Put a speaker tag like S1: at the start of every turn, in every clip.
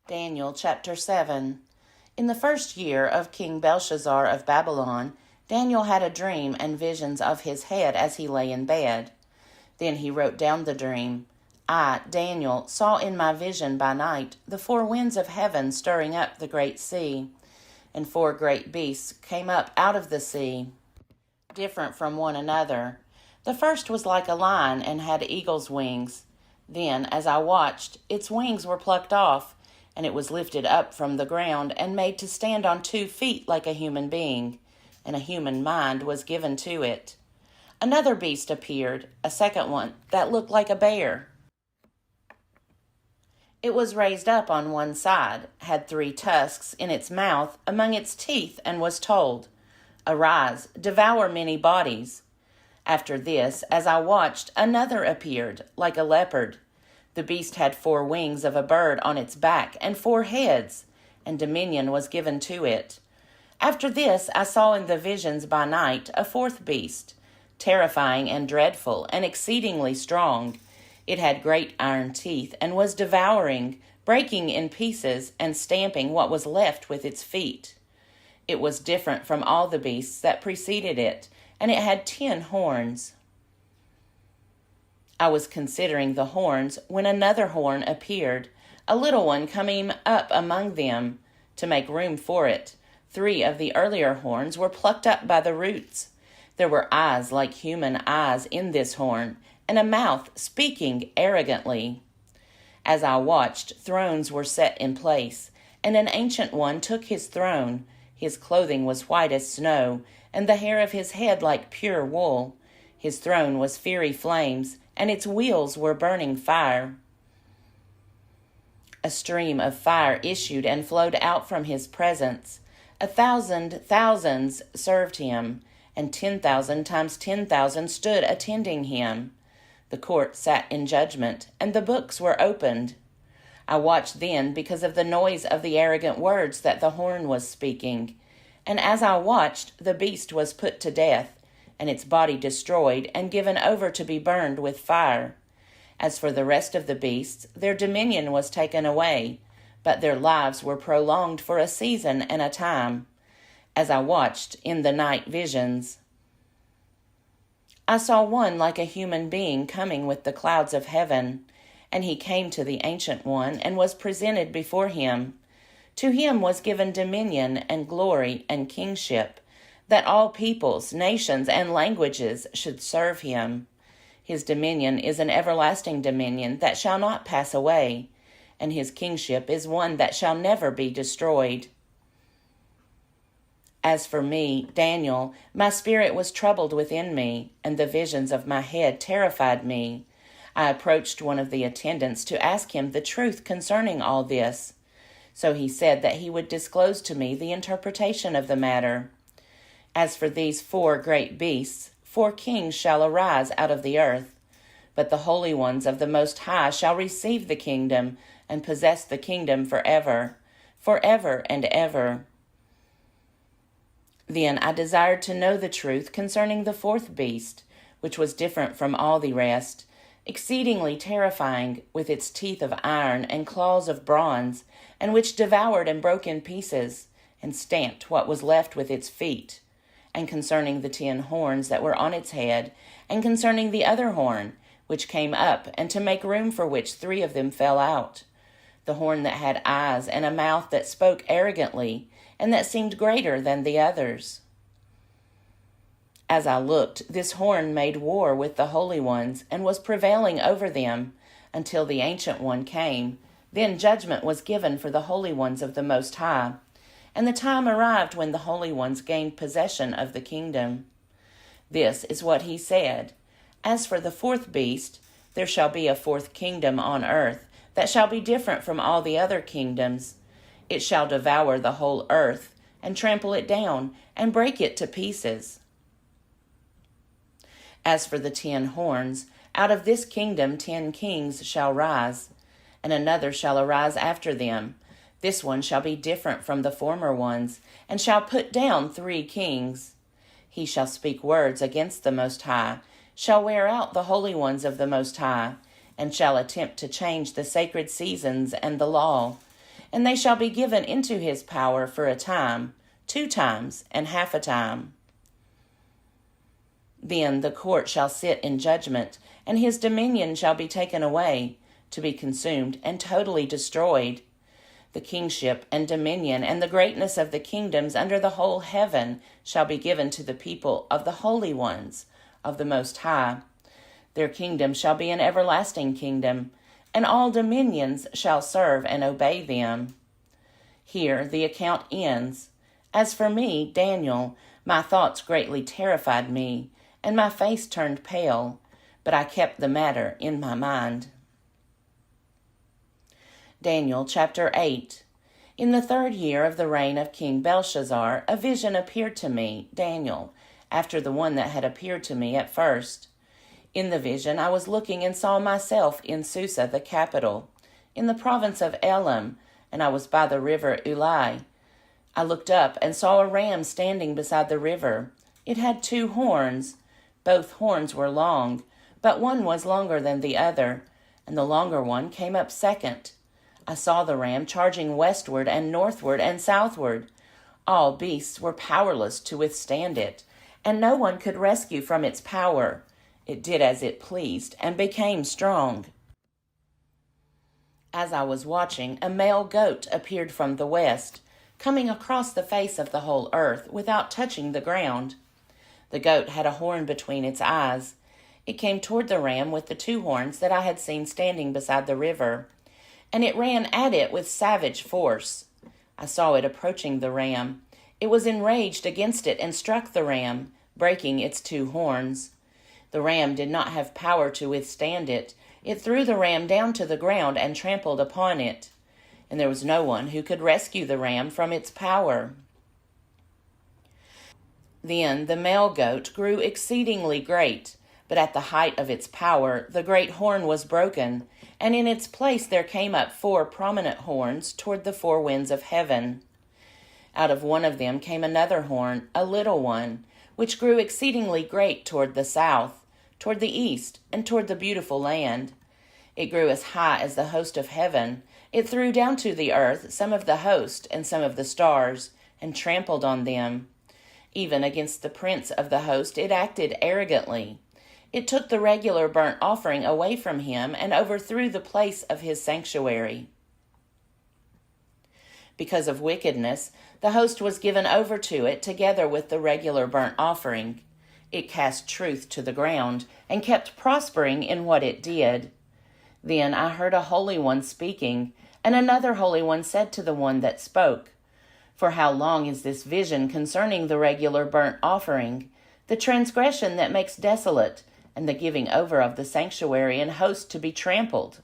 S1: Daniel chapter 7. In the first year of King Belshazzar of Babylon, Daniel had a dream and visions of his head as he lay in bed. Then he wrote down the dream. I, Daniel, saw in my vision by night the four winds of heaven stirring up the great sea, and four great beasts came up out of the sea, different from one another. The first was like a lion and had eagle's wings. Then, as I watched, its wings were plucked off, and it was lifted up from the ground and made to stand on 2 feet like a human being, and a human mind was given to it. Another beast appeared, a second one, that looked like a bear. It was raised up on one side, had 3 tusks in its mouth among its teeth, and was told, Arise, devour many bodies. After this, as I watched, another appeared, like a leopard. The beast had 4 wings of a bird on its back and 4 heads, and dominion was given to it. After this, I saw in the visions by night a 4th beast, terrifying and dreadful and exceedingly strong. It had great iron teeth and was devouring, breaking in pieces, and stamping what was left with its feet. It was different from all the beasts that preceded it, and it had 10 horns. I was considering the horns when another horn appeared, a little one coming up among them. To make room for it, 3 of the earlier horns were plucked up by the roots. There were eyes like human eyes in this horn, and a mouth speaking arrogantly. As I watched, thrones were set in place, and an ancient one took his throne. His clothing was white as snow, and the hair of his head like pure wool. His throne was fiery flames, and its wheels were burning fire. A stream of fire issued and flowed out from his presence. 1,000 thousands served him, and 10,000 times 10,000 stood attending him. The court sat in judgment, and the books were opened. I watched then because of the noise of the arrogant words that the horn was speaking. And as I watched, the beast was put to death, and its body destroyed and given over to be burned with fire. As for the rest of the beasts, their dominion was taken away, but their lives were prolonged for a season and a time. As I watched in the night visions, I saw one like a human being coming with the clouds of heaven, and he came to the Ancient One and was presented before him. To him was given dominion and glory and kingship, that all peoples, nations, and languages should serve him. His dominion is an everlasting dominion that shall not pass away, and his kingship is one that shall never be destroyed. As for me, Daniel, my spirit was troubled within me, and the visions of my head terrified me. I approached one of the attendants to ask him the truth concerning all this. So he said that he would disclose to me the interpretation of the matter. As for these 4 great beasts, 4 kings shall arise out of the earth. But the holy ones of the Most High shall receive the kingdom and possess the kingdom forever and ever. Then I desired to know the truth concerning the 4th beast, which was different from all the rest, exceedingly terrifying, with its teeth of iron and claws of bronze, and which devoured and broke in pieces, and stamped what was left with its feet, and concerning the 10 horns that were on its head, and concerning the other horn, which came up, and to make room for which 3 of them fell out, the horn that had eyes and a mouth that spoke arrogantly, and that seemed greater than the others. As I looked, this horn made war with the holy ones, and was prevailing over them, until the Ancient One came. Then judgment was given for the holy ones of the Most High, and the time arrived when the holy ones gained possession of the kingdom. This is what he said. As for the 4th beast, there shall be a 4th kingdom on earth, that shall be different from all the other kingdoms. It shall devour the whole earth, and trample it down, and break it to pieces. As for the 10 horns, out of this kingdom 10 kings shall rise, and another shall arise after them. This one shall be different from the former ones, and shall put down 3 kings. He shall speak words against the Most High, shall wear out the holy ones of the Most High, and shall attempt to change the sacred seasons and the law, and they shall be given into his power for a time, 2 times, and half a time. Then the court shall sit in judgment, and his dominion shall be taken away, to be consumed and totally destroyed. The kingship and dominion and the greatness of the kingdoms under the whole heaven shall be given to the people of the holy ones of the Most High. Their kingdom shall be an everlasting kingdom, and all dominions shall serve and obey them. Here the account ends. As for me, Daniel, my thoughts greatly terrified me, and my face turned pale, but I kept the matter in my mind. Daniel chapter 8. In the 3rd year of the reign of King Belshazzar, a vision appeared to me, Daniel, after the one that had appeared to me at first. In the vision I was looking and saw myself in Susa the capital, in the province of Elam, and I was by the river Ulai. I looked up and saw a ram standing beside the river. It had 2 horns. Both horns were long, but one was longer than the other, and the longer one came up second. I saw the ram charging westward and northward and southward. All beasts were powerless to withstand it, and no one could rescue from its power. It did as it pleased and became strong. As I was watching, a male goat appeared from the west, coming across the face of the whole earth without touching the ground. The goat had a horn between its eyes. It came toward the ram with the 2 horns that I had seen standing beside the river, and it ran at it with savage force. I saw it approaching the ram. It was enraged against it and struck the ram, breaking its 2 horns. The ram did not have power to withstand it. It threw the ram down to the ground and trampled upon it, and there was no one who could rescue the ram from its power. Then the male goat grew exceedingly great, but at the height of its power the great horn was broken, and in its place there came up 4 prominent horns toward the 4 winds of heaven. Out of one of them came another horn, a little one, which grew exceedingly great toward the south, toward the east, and toward the beautiful land. It grew as high as the host of heaven. It threw down to the earth some of the host and some of the stars, and trampled on them. Even against the prince of the host it acted arrogantly. It took the regular burnt offering away from him and overthrew the place of his sanctuary. Because of wickedness, the host was given over to it together with the regular burnt offering. It cast truth to the ground and kept prospering in what it did. Then I heard a holy one speaking, and another holy one said to the one that spoke, "For how long is this vision concerning the regular burnt offering, the transgression that makes desolate, and the giving over of the sanctuary and host to be trampled?"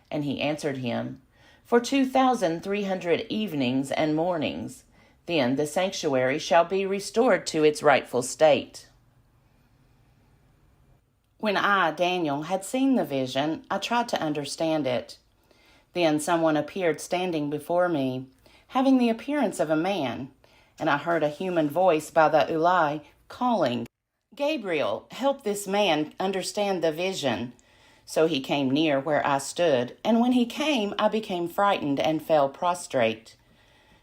S1: And he answered him, "For 2,300 evenings and mornings. Then the sanctuary shall be restored to its rightful state." When I, Daniel, had seen the vision, I tried to understand it. Then someone appeared standing before me, having the appearance of a man, and I heard a human voice by the Ulai calling, "Gabriel, help this man understand the vision." So he came near where I stood, and when he came, I became frightened and fell prostrate.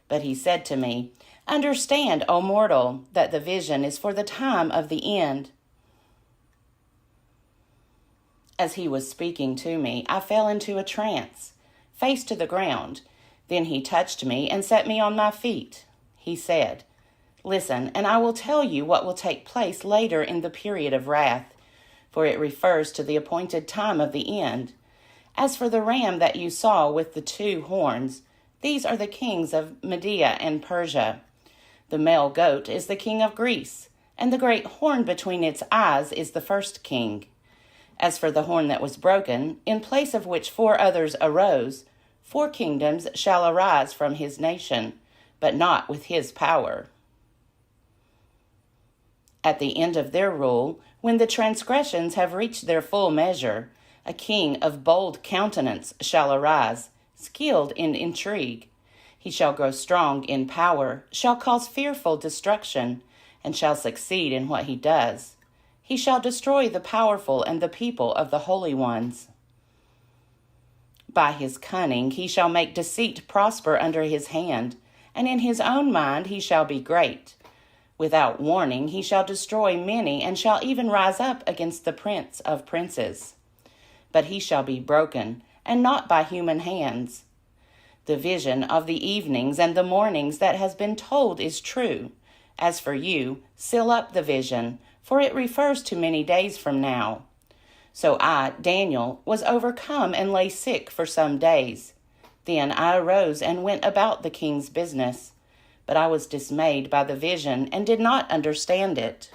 S1: But he said to me, "Understand, O mortal, that the vision is for the time of the end." As he was speaking to me, I fell into a trance, face to the ground. Then he touched me and set me on my feet. He said, "Listen, and I will tell you what will take place later in the period of wrath, for it refers to the appointed time of the end. As for the ram that you saw with the 2 horns, these are the kings of Media and Persia. The male goat is the king of Greece, and the great horn between its eyes is the first king. As for the horn that was broken, in place of which 4 others arose, 4 kingdoms shall arise from his nation, but not with his power. At the end of their rule, when the transgressions have reached their full measure, a king of bold countenance shall arise, skilled in intrigue. He shall grow strong in power, shall cause fearful destruction, and shall succeed in what he does. He shall destroy the powerful and the people of the holy ones. By his cunning he shall make deceit prosper under his hand, and in his own mind he shall be great. Without warning he shall destroy many, and shall even rise up against the prince of princes. But he shall be broken, and not by human hands. The vision of the evenings and the mornings that has been told is true. As for you, seal up the vision, for it refers to many days from now. So I, Daniel, was overcome and lay sick for some days. Then I arose and went about the king's business. But I was dismayed by the vision and did not understand it.